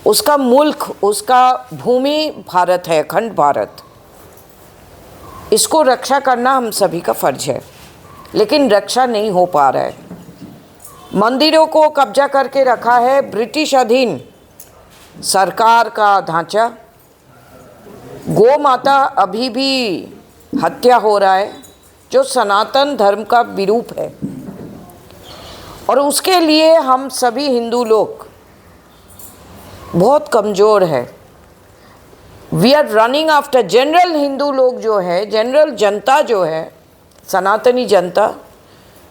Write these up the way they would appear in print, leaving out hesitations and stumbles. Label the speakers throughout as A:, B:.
A: उसका मुल्क, उसका भूमि भारत है, अखंड भारत। इसको रक्षा करना हम सभी का फर्ज है, लेकिन रक्षा नहीं हो पा रहा है। मंदिरों को कब्जा करके रखा है ब्रिटिश अधीन सरकार का ढांचा। गौ माता अभी भी हत्या हो रहा है, जो सनातन धर्म का विरूप है, और उसके लिए हम सभी हिंदू लोग बहुत कमज़ोर है। We are running after general Hindu लोग जो है, जनरल जनता जो है, सनातनी जनता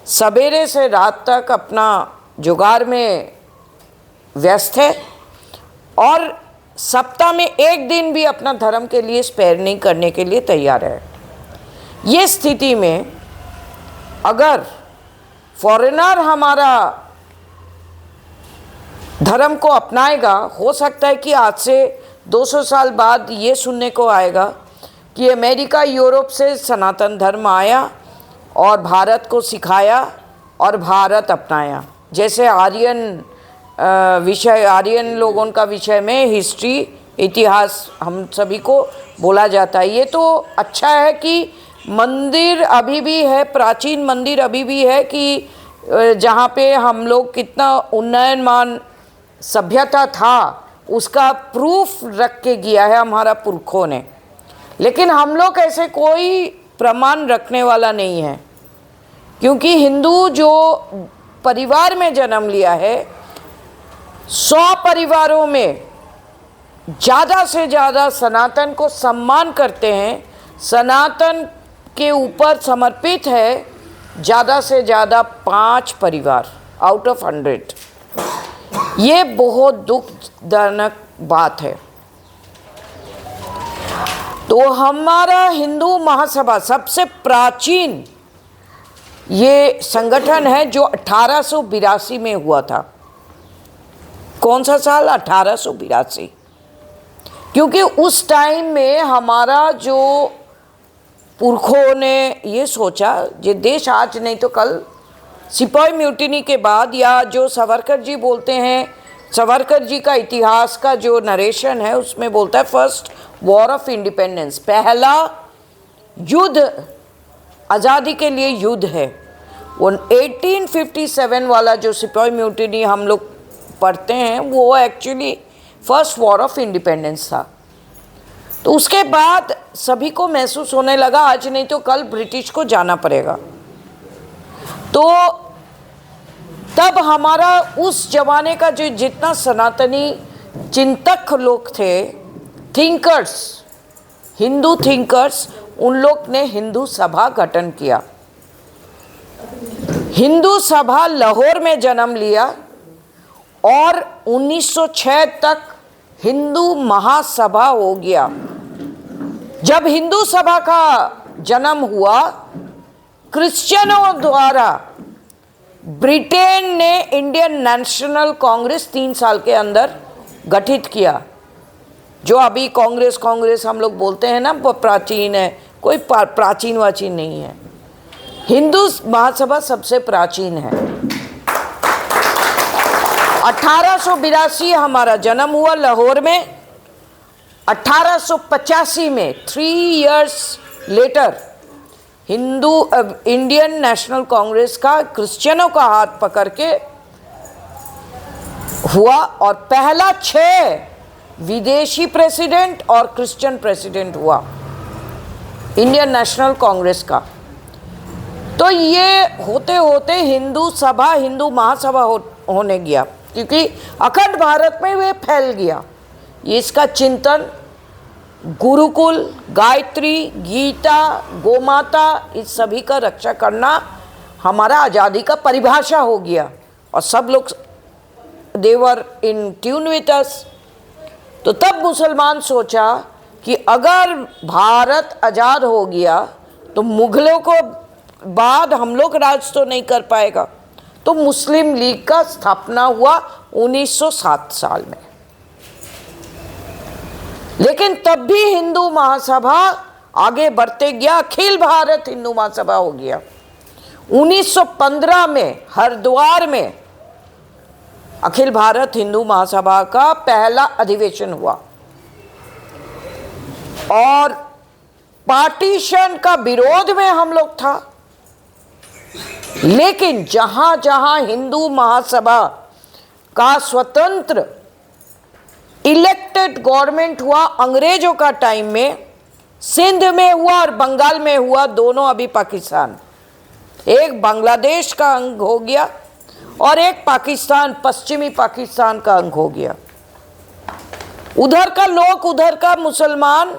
A: सवेरे से रात तक अपना जुगाड़ में व्यस्त है, और सप्ताह में एक दिन भी अपना धर्म के लिए स्पेयर नहीं करने के लिए तैयार है। ये स्थिति में अगर फॉरेनर हमारा धर्म को अपनाएगा, हो सकता है कि आज से 200 साल बाद ये सुनने को आएगा कि अमेरिका यूरोप से सनातन धर्म आया और भारत को सिखाया और भारत अपनाया। जैसे आर्यन विषय, आर्यन लोगों का विषय में हिस्ट्री, इतिहास हम सभी को बोला जाता है। ये तो अच्छा है कि मंदिर अभी भी है, प्राचीन मंदिर अभी भी है कि जहाँ पे हम लोग कितना उन्नयनमान सभ्यता था उसका प्रूफ रख के गया है हमारा पुरखों ने। लेकिन हम लोग ऐसे कोई प्रमाण रखने वाला नहीं है, क्योंकि हिंदू जो परिवार में जन्म लिया है, 100 परिवारों में ज़्यादा से ज़्यादा सनातन को सम्मान करते हैं, सनातन के ऊपर समर्पित है ज़्यादा से ज़्यादा 5 परिवार आउट ऑफ 100। ये बहुत दुखजनक बात है। तो हमारा हिंदू महासभा सबसे प्राचीन ये संगठन है जो 1882 में हुआ था। कौन सा साल? 1882। क्योंकि उस टाइम में हमारा जो पुरखों ने ये सोचा, ये देश आज नहीं तो कल, सिपाही म्यूटिनी के बाद, या जो सावरकर जी बोलते हैं, सावरकर जी का इतिहास का जो नरेशन है उसमें बोलता है फर्स्ट वॉर ऑफ इंडिपेंडेंस, पहला युद्ध, आज़ादी के लिए युद्ध है। वो 1857 वाला जो सिपाही म्यूटिनी हम लोग पढ़ते हैं वो actually first war of independence था। तो उसके बाद सभी को महसूस होने लगा आज नहीं तो कल ब्रिटिश को जाना पड़ेगा। तो तब हमारा उस जमाने का जो जितना सनातनी चिंतक लोग थे, थिंकर्स, हिंदू थिंकर्स, उन लोग ने हिंदू सभा गठन किया। हिंदू सभा लाहौर में जन्म लिया और 1906 तक हिंदू महासभा हो गया। जब हिंदू सभा का जन्म हुआ, क्रिश्चियनों द्वारा ब्रिटेन ने इंडियन नेशनल कांग्रेस 3 साल के अंदर गठित किया। जो अभी कांग्रेस हम लोग बोलते हैं ना, वो प्राचीन है, कोई प्राचीन वाचीन नहीं है। हिंदू महासभा सबसे प्राचीन है। 1882 हमारा जन्म हुआ लाहौर में। 1885 में 3 years later Hindu Indian national Congress का क्रिश्चियनों का हाथ पकड़ के हुआ, और पहला 6 विदेशी प्रेसिडेंट और क्रिश्चियन प्रेसिडेंट हुआ इंडियन नेशनल कांग्रेस का। तो ये होते होते हिंदू सभा, हिंदू महासभा होने गया, क्योंकि अखंड भारत में वे फैल गया। इसका चिंतन गुरुकुल, गायत्री, गीता, गोमाता, इस सभी का रक्षा करना हमारा आज़ादी का परिभाषा हो गया, और सब लोग देवर इन ट्यून विथ अस। तो तब मुसलमान सोचा कि अगर भारत आज़ाद हो गया तो मुगलों को बाद हम लोग राज तो नहीं कर पाएगा। तो मुस्लिम लीग का स्थापना हुआ 1907 साल में। लेकिन तब भी हिंदू महासभा आगे बढ़ते गया, अखिल भारत हिंदू महासभा हो गया। 1915 में हरिद्वार में अखिल भारत हिंदू महासभा का पहला अधिवेशन हुआ और पार्टीशन का विरोध में हम लोग था, लेकिन जहां जहां हिंदू महासभा का स्वतंत्र इलेक्टेड गवर्नमेंट हुआ अंग्रेजों का टाइम में, सिंध में हुआ और बंगाल में हुआ, दोनों अभी पाकिस्तान, एक बांग्लादेश का अंग हो गया और एक पाकिस्तान, पश्चिमी पाकिस्तान का अंग हो गया। उधर का लोग, उधर का मुसलमान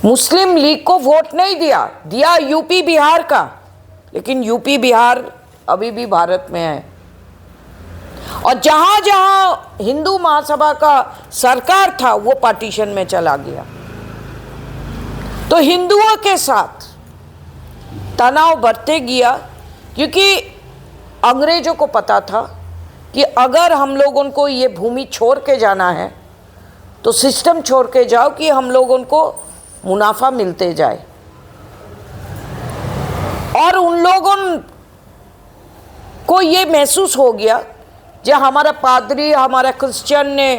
A: मुस्लिम लीग को वोट नहीं दिया यूपी बिहार का, लेकिन यूपी बिहार अभी भी भारत में है। और जहां जहां हिंदू महासभा का सरकार था वो पार्टीशन में चला गया। तो हिंदुओं के साथ तनाव बढ़ते गया, क्योंकि अंग्रेजों को पता था कि अगर हम लोगों को ये भूमि छोड़ के जाना है तो सिस्टम छोड़ के जाओ कि हम लोगों को मुनाफा मिलते जाए। और उन लोगों को ये महसूस हो गया, जब हमारा पादरी, हमारा क्रिश्चियन ने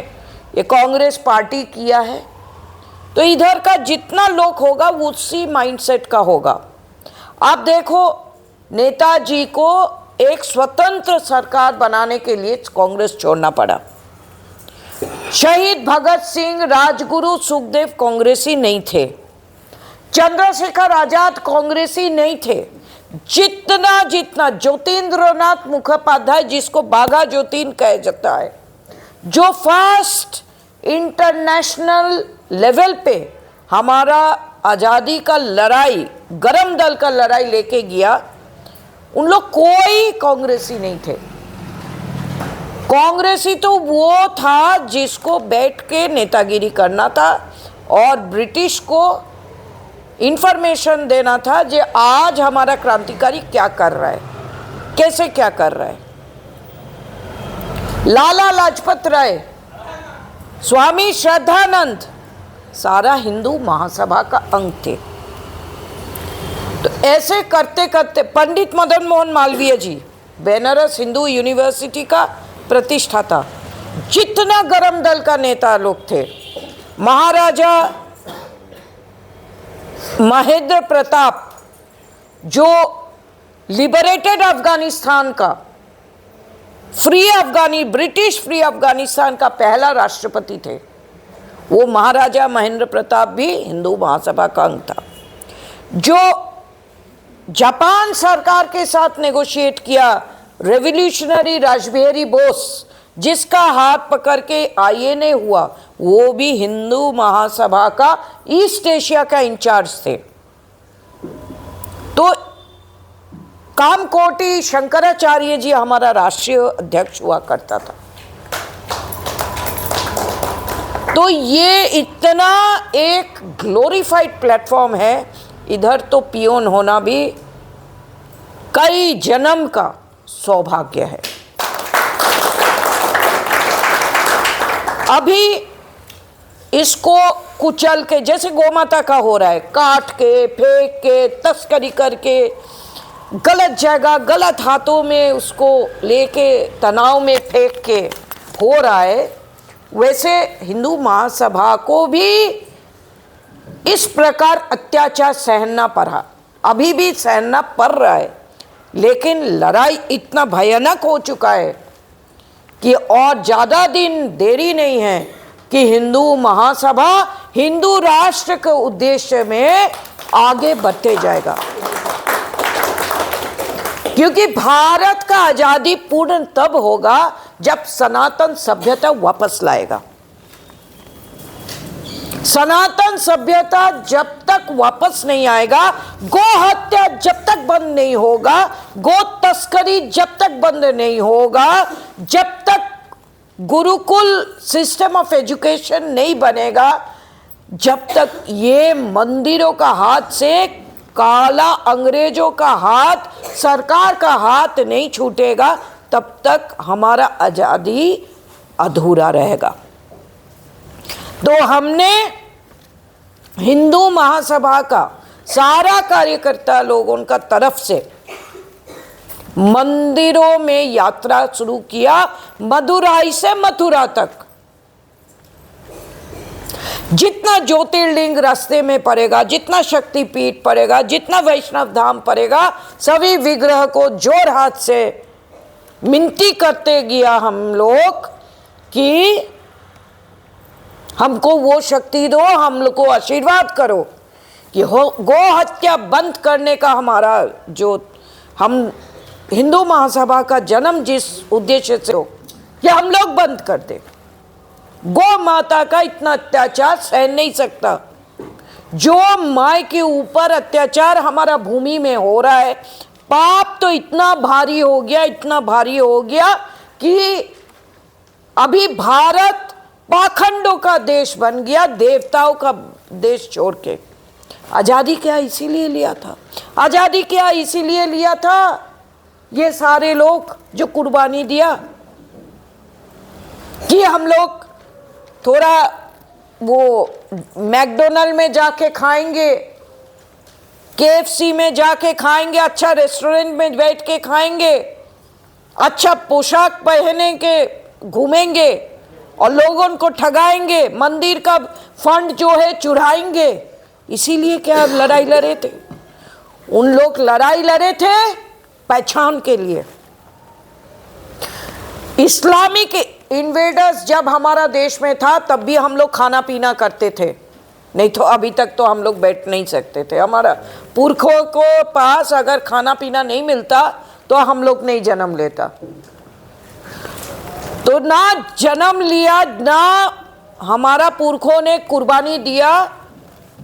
A: ये कांग्रेस पार्टी किया है, तो इधर का जितना लोग होगा वो उसी माइंडसेट का होगा। आप देखो, नेताजी को एक स्वतंत्र सरकार बनाने के लिए कांग्रेस छोड़ना पड़ा। शहीद भगत सिंह, राजगुरु, सुखदेव कांग्रेसी नहीं थे, चंद्रशेखर आजाद कांग्रेसी नहीं थे। जितना ज्योतिन्द्रनाथ मुखोपाध्याय, जिसको बाघा ज्योतिन कहा जाता है, जो फर्स्ट इंटरनेशनल लेवल पे हमारा आज़ादी का लड़ाई, गरम दल का लड़ाई लेके गया, उन लोग कोई कांग्रेसी नहीं थे। कांग्रेसी तो वो था जिसको बैठ के नेतागिरी करना था और ब्रिटिश को इंफॉर्मेशन देना था कि आज हमारा क्रांतिकारी क्या कर रहा है, कैसे क्या कर रहा है। लाला लाजपत राय, स्वामी श्रद्धानंद, सारा हिंदू महासभा का अंग थे। तो ऐसे करते करते पंडित मदन मोहन मालवीय जी, बनारस हिंदू यूनिवर्सिटी का प्रतिष्ठाता, जितना गरम दल का नेता लोग थे, महाराजा महेंद्र प्रताप, जो लिबरेटेड अफगानिस्तान का ब्रिटिश फ्री अफगानिस्तान का पहला राष्ट्रपति थे, वो महाराजा महेंद्र प्रताप भी हिंदू महासभा का अंग था। जो जापान सरकार के साथ नेगोशिएट किया, रेवोल्यूशनरी रासबिहारी बोस, जिसका हाथ पकड़ के आईएनए हुआ, वो भी हिंदू महासभा का ईस्ट एशिया का इंचार्ज थे। तो कामकोटि शंकराचार्य जी हमारा राष्ट्रीय अध्यक्ष हुआ करता था। तो ये इतना एक ग्लोरीफाइड प्लेटफॉर्म है, इधर तो पियोन होना भी कई जन्म का सौभाग्य है। अभी इसको कुचल के, जैसे गोमाता का हो रहा है, काट के, फेंक के, तस्करी करके, गलत जगह गलत हाथों में उसको लेके तनाव में फेंक के हो रहा है, वैसे हिंदू महासभा को भी इस प्रकार अत्याचार सहना पड़ा, अभी भी सहना पड़ रहा है। लेकिन लड़ाई इतना भयानक हो चुका है कि और ज़्यादा दिन देरी नहीं है कि हिंदू महासभा हिंदू राष्ट्र के उद्देश्य में आगे बढ़ते जाएगा। क्योंकि भारत का आज़ादी पूर्ण तब होगा जब सनातन सभ्यता वापस लाएगा। सनातन सभ्यता जब तक वापस नहीं आएगा, गो हत्या जब तक बंद नहीं होगा, गो तस्करी जब तक बंद नहीं होगा, जब तक गुरुकुल सिस्टम ऑफ एजुकेशन नहीं बनेगा, जब तक ये मंदिरों का हाथ से काला अंग्रेजों का हाथ, सरकार का हाथ नहीं छूटेगा, तब तक हमारा आज़ादी अधूरा रहेगा। तो हमने हिंदू महासभा का सारा कार्यकर्ता लोगों का तरफ से मंदिरों में यात्रा शुरू किया, मदुराई से मथुरा तक। जितना ज्योतिर्लिंग रास्ते में पड़ेगा, जितना शक्तिपीठ पड़ेगा, जितना वैष्णव धाम पड़ेगा, सभी विग्रह को जोर हाथ से मिनती करते गया हम लोग कि हमको वो शक्ति दो, हम लोग को आशीर्वाद करो कि गो हत्या बंद करने का हमारा जो हम हिंदू महासभा का जन्म जिस उद्देश्य से हो कि हम लोग बंद कर दे। गौ माता का इतना अत्याचार सहन नहीं सकता। जो माय के ऊपर अत्याचार हमारा भूमि में हो रहा है, पाप तो इतना भारी हो गया, इतना भारी हो गया कि अभी भारत पाखंडों का देश बन गया, देवताओं का देश छोड़ के। आजादी क्या इसीलिए लिया था? आजादी क्या इसीलिए लिया था? ये सारे लोग जो कुर्बानी दिया कि हम लोग थोड़ा वो मैकडोनल्ड में जाके खाएंगे, केएफसी में जाके खाएंगे, अच्छा रेस्टोरेंट में बैठ के खाएंगे, अच्छा पोशाक पहने के घूमेंगे और लोगों को ठगाएंगे, मंदिर का फंड जो है चुराएंगे। इसीलिए क्या लड़ाई लड़े थे? उन लोग लड़ाई लड़े थे पहचान के लिए। इस्लामिक इन्वेडर्स जब हमारा देश में था तब भी हम लोग खाना पीना करते थे, नहीं तो अभी तक तो हम लोग बैठ नहीं सकते थे। हमारा पुरखों को पास अगर खाना पीना नहीं मिलता तो हम लोग नहीं जन्म लेता। तो ना जन्म लिया, ना हमारा पुरखों ने कुर्बानी दिया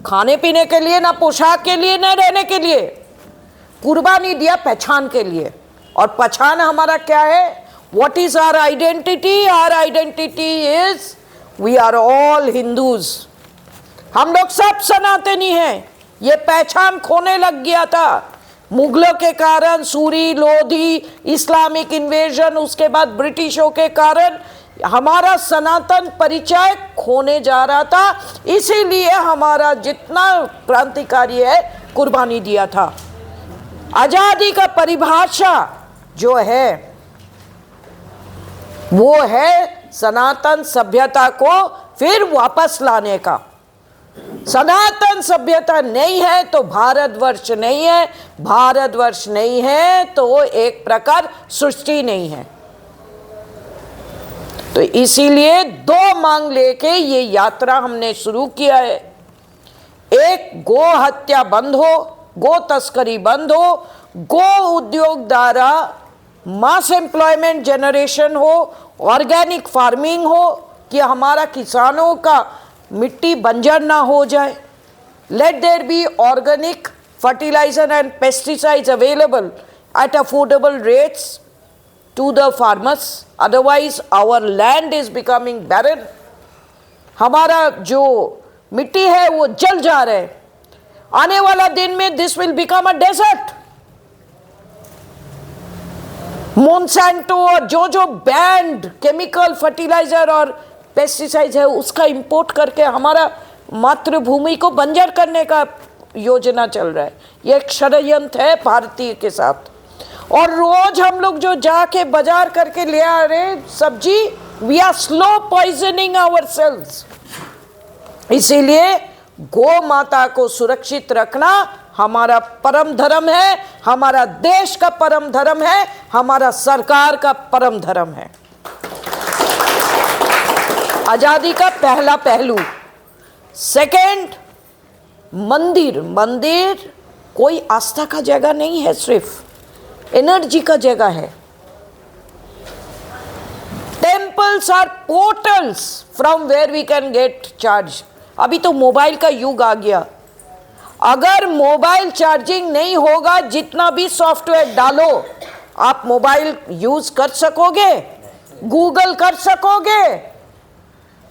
A: खाने पीने के लिए, ना पोशाक के लिए, ना रहने के लिए। कुर्बानी दिया पहचान के लिए। और पहचान हमारा क्या है? What is our identity? Our identity is we are all Hindus. हम लोग सब सनातनी हैं। ये पहचान खोने लग गया था मुगलों के कारण, सूरी, लोधी, इस्लामिक इन्वेजन, उसके बाद ब्रिटिशों के कारण हमारा सनातन परिचय खोने जा रहा था। इसीलिए हमारा जितना क्रांतिकारी है कुर्बानी दिया था। आजादी का परिभाषा जो है वो है सनातन सभ्यता को फिर वापस लाने का। सनातन सभ्यता नहीं है तो भारतवर्ष नहीं है, भारतवर्ष नहीं है तो एक प्रकार सृष्टि नहीं है। तो इसीलिए दो मांग लेके ये यात्रा हमने शुरू किया है। एक, गो हत्या बंद हो, गो तस्करी बंद हो, गो उद्योग द्वारा मास एम्प्लॉयमेंट जनरेशन हो, ऑर्गेनिक फार्मिंग हो कि हमारा किसानों का मिट्टी बंजर ना हो जाए। Let there be organic fertiliser and pesticides available at affordable rates to the farmers, otherwise our land is becoming barren. हमारा जो मिट्टी है वो जल जा रहा है। आने वाला दिन में this will become a desert. Monsanto और जो बैंड केमिकल फर्टिलाइजर और पेस्टिसाइड है उसका इंपोर्ट करके हमारा मातृभूमि को बंजर करने का योजना चल रहा है। यह एक षड्यंत्र है भारतीय के साथ। और रोज हम लोग जो जाके बाजार करके ले आ रहे सब्जी, we are slow poisoning ourselves. इसीलिए गो माता को सुरक्षित रखना हमारा परम धर्म है, हमारा देश का परम धर्म है, हमारा सरकार का परम धर्म है। आजादी का पहला पहलू। सेकंड, मंदिर। मंदिर कोई आस्था का जगह नहीं है, सिर्फ एनर्जी का जगह है। Temples are portals from where we can get charge. अभी तो मोबाइल का युग आ गया। अगर मोबाइल चार्जिंग नहीं होगा, जितना भी सॉफ्टवेयर डालो आप मोबाइल यूज कर सकोगे, गूगल कर सकोगे?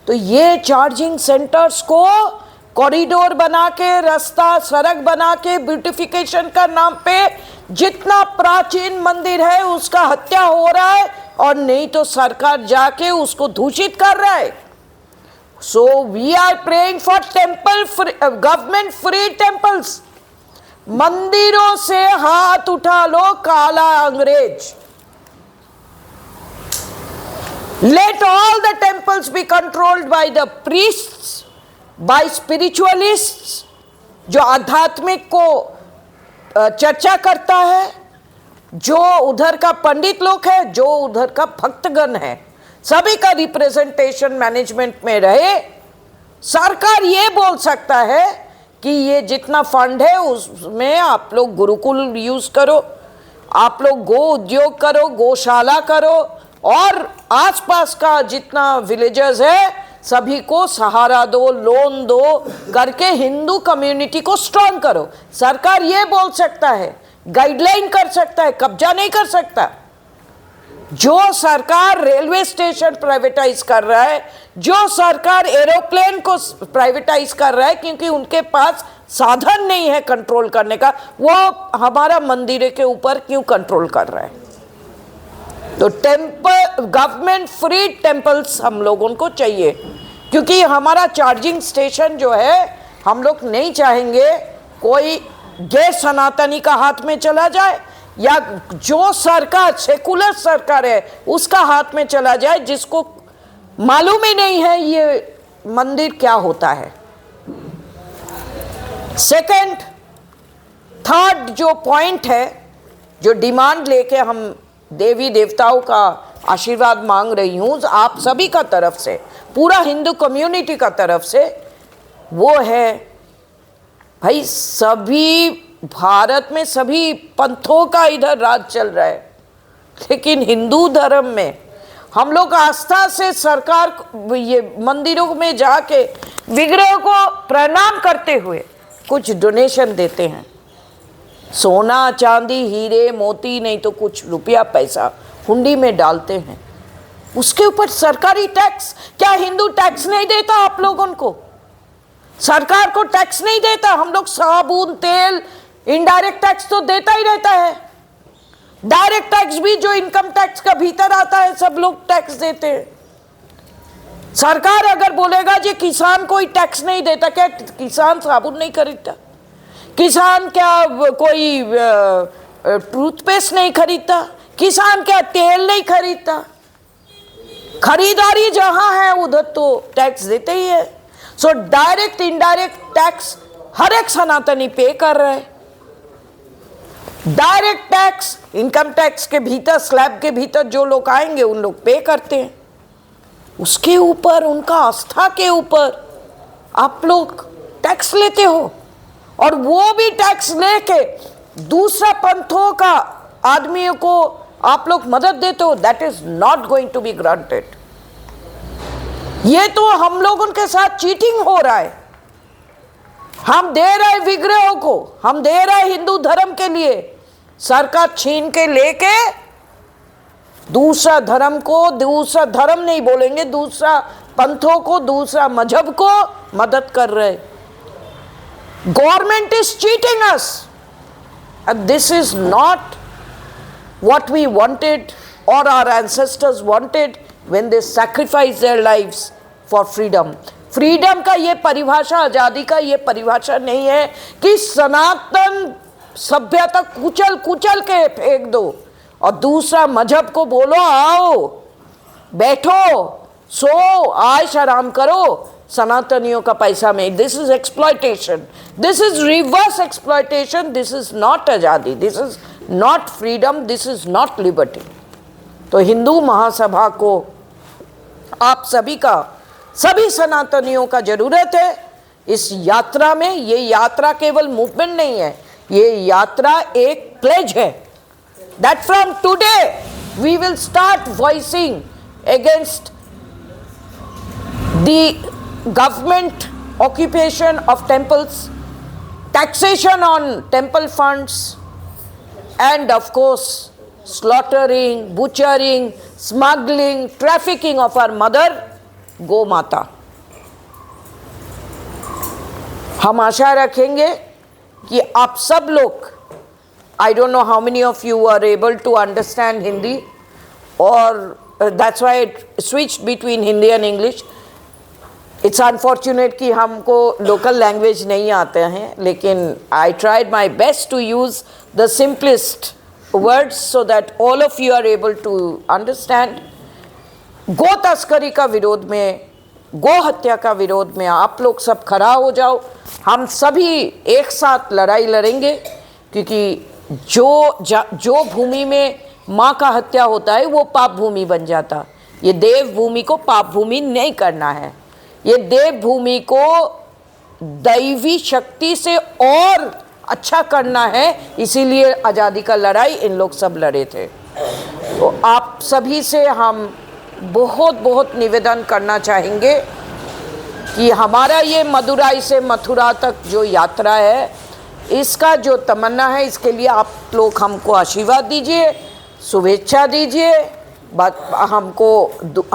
A: तो ये चार्जिंग सेंटर्स को कॉरिडोर बना के, रास्ता सड़क बना के, ब्यूटिफिकेशन का नाम पे जितना प्राचीन मंदिर है उसका हत्या हो रहा है, और नहीं तो सरकार जाके उसको दूषित कर रहा है। So we are praying for temple free, government free temples. मंदिरों से हाथ उठा लो काला अंग्रेज। Let all the temples be controlled by the priests, by spiritualists, जो आध्यात्मिक को चर्चा करता है, जो उधर का पंडित लोग है, जो उधर का भक्तगण है, सभी का रिप्रेजेंटेशन मैनेजमेंट में रहे। सरकार ये बोल सकता है कि ये जितना फंड है उसमें आप लोग गुरुकुल यूज करो, आप लोग गो उद्योग करो, गौशाला करो, और आसपास का जितना विलेजेस है सभी को सहारा दो, लोन दो करके हिंदू कम्युनिटी को स्ट्रांग करो। सरकार ये बोल सकता है, गाइडलाइन कर सकता है, कब्जा नहीं कर सकता। जो सरकार रेलवे स्टेशन प्राइवेटाइज कर रहा है, जो सरकार एरोप्लेन को प्राइवेटाइज कर रहा है क्योंकि उनके पास साधन नहीं है कंट्रोल करने का, वो हमारा मंदिर के ऊपर क्यों कंट्रोल कर रहा है? तो टेम्पल, गवर्नमेंट फ्री टेम्पल्स हम लोगों को चाहिए, क्योंकि हमारा चार्जिंग स्टेशन जो है हम लोग नहीं चाहेंगे कोई गैर सनातनी का हाथ में चला जाए, या जो सरकार सेकुलर सरकार है उसका हाथ में चला जाए, जिसको मालूम ही नहीं है ये मंदिर क्या होता है। सेकंड, थर्ड जो पॉइंट है, जो डिमांड लेके हम देवी देवताओं का आशीर्वाद मांग रही हूँ आप सभी का तरफ से, पूरा हिंदू कम्युनिटी का तरफ से, वो है भाई सभी भारत में सभी पंथों का इधर राज चल रहा है, लेकिन हिंदू धर्म में हम लोग आस्था से सरकार ये मंदिरों में जाके विग्रह को प्रणाम करते हुए कुछ डोनेशन देते हैं, सोना चांदी हीरे मोती नहीं तो कुछ रुपया पैसा हुंडी में डालते हैं, उसके ऊपर सरकारी टैक्स। क्या हिंदू टैक्स नहीं देता आप लोगों को? सरकार को टैक्स नहीं देता? हम लोग साबुन तेल इनडायरेक्ट टैक्स तो देता ही रहता है, डायरेक्ट टैक्स भी जो इनकम टैक्स का भीतर आता है सब लोग टैक्स देते हैं। सरकार अगर बोलेगा जी किसान कोई टैक्स नहीं देता, क्या किसान साबुन नहीं खरीदता? किसान क्या कोई टूथपेस्ट नहीं खरीदता? किसान क्या तेल नहीं खरीदता? खरीदारी जहां है उधर तो टैक्स देते ही है। सो डायरेक्ट इनडायरेक्ट टैक्स हर एक सनातनी पे कर रहा है। डायरेक्ट टैक्स इनकम टैक्स के भीतर, स्लैब के भीतर जो लोग आएंगे उन लोग पे करते हैं, उसके ऊपर उनका आस्था के ऊपर आप लोग टैक्स लेते हो, और वो भी टैक्स लेके दूसरा पंथों का आदमियों को आप लोग मदद देते हो। That is not going to be granted. ये तो हम लोगों के साथ चीटिंग हो रहा है। हम दे रहे विग्रहों को, हम दे रहे हिंदू धर्म के लिए, सरकार छीन के लेके दूसरा धर्म को, दूसरा धर्म नहीं बोलेंगे, दूसरा पंथों को, दूसरा मजहब को मदद कर रहे। Government is cheating us, and this is not what we wanted or our ancestors wanted when they sacrificed their lives for freedom. Freedom का ये परिभाषा, आज़ादी का ये परिभाषा नहीं है कि सनातन सभ्यता कुचल कुचल के फेंक दो और दूसरा मजहब को बोलो आओ बैठो सो आयश आराम करो सनातनियों का पैसा में। This is exploitation, this is reverse exploitation, this is not आज़ादी, this is not freedom, this is not liberty. तो हिंदू महासभा को आप सभी का, सभी सनातनियों का जरूरत है इस यात्रा में। ये यात्रा केवल मूवमेंट नहीं है, ये यात्रा एक प्लेज है that from today we will start voicing against the government occupation of temples, taxation on temple funds, and of course slaughtering, butchering, smuggling, trafficking of our mother गो माता। हम आशा रखेंगे कि आप सब लोग, I don't know how many of you are able to understand Hindi, or that's why I switched between Hindi and English. It's unfortunate कि हमको local language नहीं आते हैं, लेकिन I tried my best to use the simplest words so that all of you are able to understand. गो तस्करी का विरोध में, गो हत्या का विरोध में आप लोग सब खड़ा हो जाओ। हम सभी एक साथ लड़ाई लड़ेंगे, क्योंकि जो भूमि में माँ का हत्या होता है वो पाप भूमि बन जाता। ये देव भूमि को पाप भूमि नहीं करना है, ये देव भूमि को दैवी शक्ति से और अच्छा करना है। इसीलिए आज़ादी का लड़ाई इन लोग सब लड़े थे। तो आप सभी से हम बहुत बहुत निवेदन करना चाहेंगे कि हमारा ये मदुराई से मथुरा तक जो यात्रा है, इसका जो तमन्ना है, इसके लिए आप लोग हमको आशीर्वाद दीजिए, शुभेच्छा दीजिए। हमको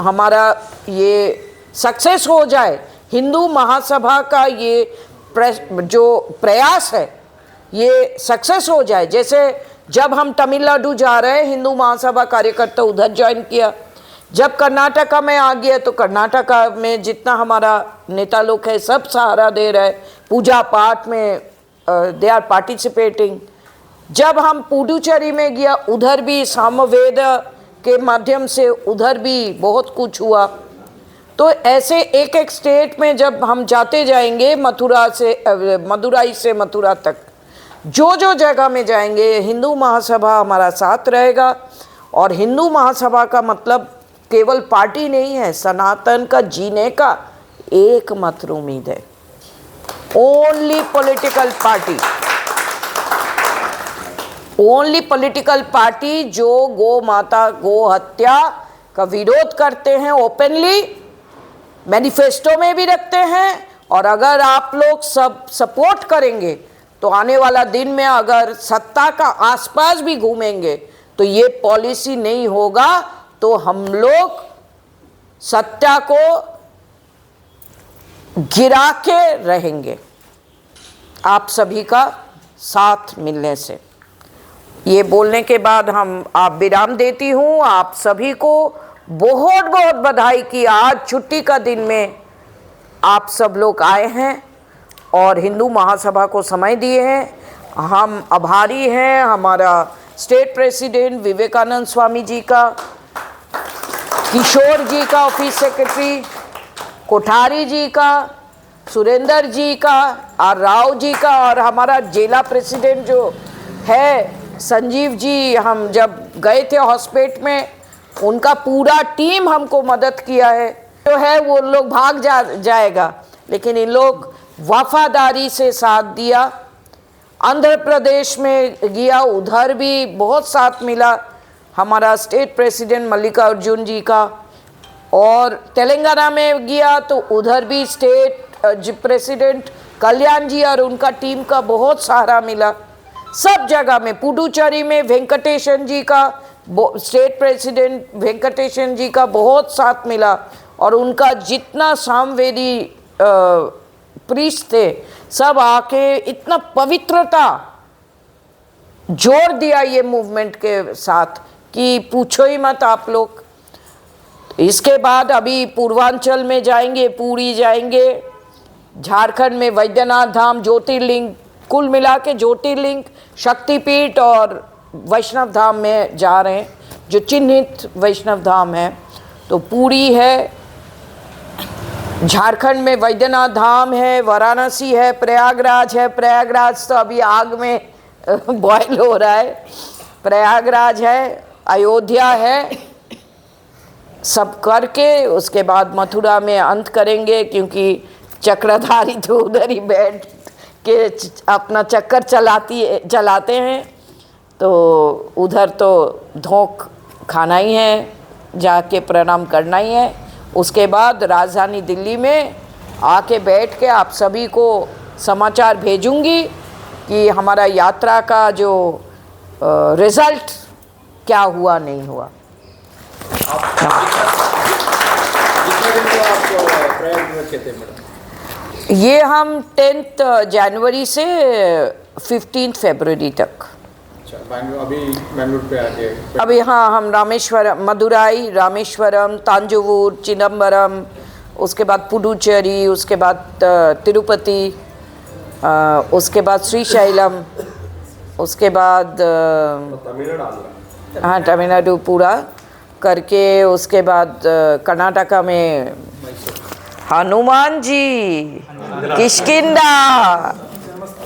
A: हमारा ये सक्सेस हो जाए, हिंदू महासभा का ये जो प्रयास है ये सक्सेस हो जाए। जैसे जब हम तमिलनाडु जा रहे हैं, हिंदू महासभा कार्यकर्ता उधर ज्वाइन किया। जब कर्नाटका में आ गया तो कर्नाटका में जितना हमारा नेता लोग है सब सहारा दे रहे, पूजा पाठ में दे आर पार्टिसिपेटिंग। जब हम पुडुचेरी में गया, उधर भी सामवेद के माध्यम से उधर भी बहुत कुछ हुआ। तो ऐसे एक एक स्टेट में जब हम जाते जाएंगे, मदुराई से मथुरा तक जो जो जगह में जाएंगे, हिंदू महासभा हमारा साथ रहेगा। और हिंदू महासभा का मतलब केवल पार्टी नहीं है, सनातन का जीने का एकमात्र उम्मीद है। Only political party, only political party जो गो माता गो हत्या का विरोध करते हैं, ओपनली मैनिफेस्टो में भी रखते हैं। और अगर आप लोग सब सपोर्ट करेंगे तो आने वाला दिन में अगर सत्ता का आसपास भी घूमेंगे तो ये पॉलिसी नहीं होगा, तो हम लोग सत्ता को गिरा के रहेंगे आप सभी का साथ मिलने से। ये बोलने के बाद आप विराम देती हूँ। आप सभी को बहुत बहुत बधाई कि आज छुट्टी का दिन में आप सब लोग आए हैं और हिंदू महासभा को समय दिए हैं। हम आभारी हैं हमारा स्टेट प्रेसिडेंट विवेकानंद स्वामी जी का, किशोर जी का ऑफिस सेक्रेटरी, कोठारी जी का, सुरेंद्र जी का, आर राव जी का, और हमारा जिला प्रेसिडेंट जो है संजीव जी। हम जब गए थे हॉस्पिटल में, उनका पूरा टीम हमको मदद किया है। जो है वो लोग भाग जाएगा, लेकिन इन लोग वफादारी से साथ दिया। आंध्र प्रदेश में गया, उधर भी बहुत साथ मिला हमारा स्टेट प्रेसिडेंट मल्लिकार्जुन जी का। और तेलंगाना में गया तो उधर भी स्टेट प्रेसिडेंट कल्याण जी और उनका टीम का बहुत सहारा मिला। सब जगह में, पुडुचेरी में वेंकटेशन जी का, स्टेट प्रेसिडेंट वेंकटेशन जी का बहुत साथ मिला। और उनका जितना सामवेदी प्रीस्ट थे सब आके इतना पवित्रता जोड़ दिया ये मूवमेंट के साथ कि पूछो ही मत आप लोग। इसके बाद अभी पूर्वांचल में जाएंगे, पुरी जाएंगे, झारखंड में वैद्यनाथ धाम, ज्योतिर्लिंग, कुल मिला के ज्योतिर्लिंग, शक्तिपीठ और वैष्णव धाम में जा रहे हैं, जो चिन्हित वैष्णव धाम है। तो पुरी है, झारखंड में वैद्यनाथ धाम है, वाराणसी है, प्रयागराज है। प्रयागराज तो अभी आग में बॉयल हो रहा है। प्रयागराज है, अयोध्या है, सब करके उसके बाद मथुरा में अंत करेंगे, क्योंकि चक्रधारी तो उधर ही बैठ के अपना चक्कर चलाते हैं, तो उधर तो धोख खाना ही है, जाके प्रणाम करना ही है। उसके बाद राजधानी दिल्ली में आके बैठ के आप सभी को समाचार भेजूंगी कि हमारा यात्रा का जो रिज़ल्ट क्या हुआ नहीं हुआ। ये हम 10 जनवरी से 15 फरवरी तक।
B: अभी बेंगलुरु पे आ गए।
A: अभी हाँ, हम रामेश्वरम, मदुराई, रामेश्वरम, तांजवूर, चिदम्बरम, उसके बाद पुडुचेरी, उसके बाद तिरुपति, उसके बाद श्रीशैलम, उसके बाद हाँ तमिलनाडु पूरा करके, उसके बाद कर्नाटका में हनुमान जी, किष्किंधा,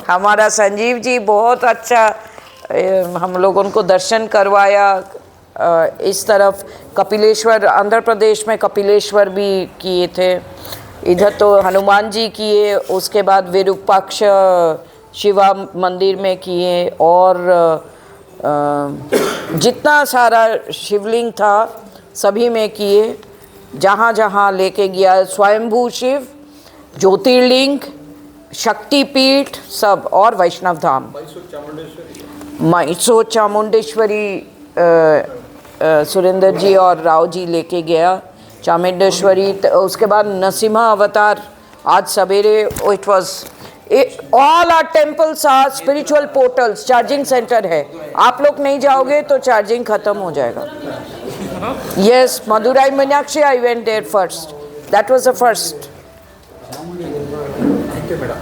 A: हमारा संजीव जी बहुत अच्छा, हम लोगों को दर्शन करवाया। इस तरफ कपिलेश्वर, आंध्र प्रदेश में कपिलेश्वर भी किए थे, इधर तो हनुमान जी किए, उसके बाद विरूपाक्ष शिवा मंदिर में किए, और जितना सारा शिवलिंग था सभी में किए, जहाँ जहाँ लेके गया, स्वयंभू शिव, ज्योतिर्लिंग, शक्तिपीठ सब, और वैष्णव धाम, मैसूर चामुंडेश्वरी सुरेंद्र जी और राव जी लेके गया चामुंडेश्वरी। उसके बाद नरसिम्हा अवतार आज सवेरे, it was all our temples are spiritual portals, charging centre है, आप लोग नहीं जाओगे तो चार्जिंग खत्म हो जाएगा। Yes, Madurai Meenakshi, I went there first, that was the first.
B: Thank you madam.